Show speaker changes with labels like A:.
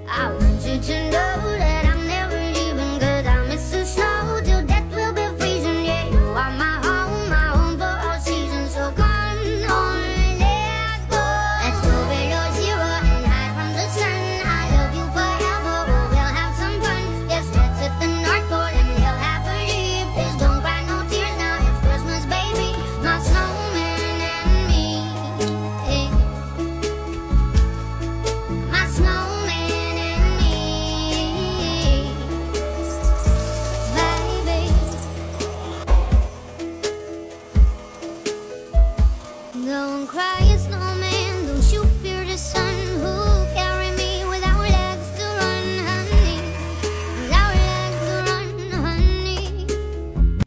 A: I want you to know that I'm never leaving, 'cause I miss the snow till death will be freezing. Yeah, you are my home for all seasons. So come on, let's go. Let's go below zero and hide from the sun. I love you forever, but we'll have some fun. Yes, let's hit the North Pole and live happily. Please don't cry no tears now, it's Christmas, baby. My snowman and me. Hey. My snowman and me, baby. Don't cry.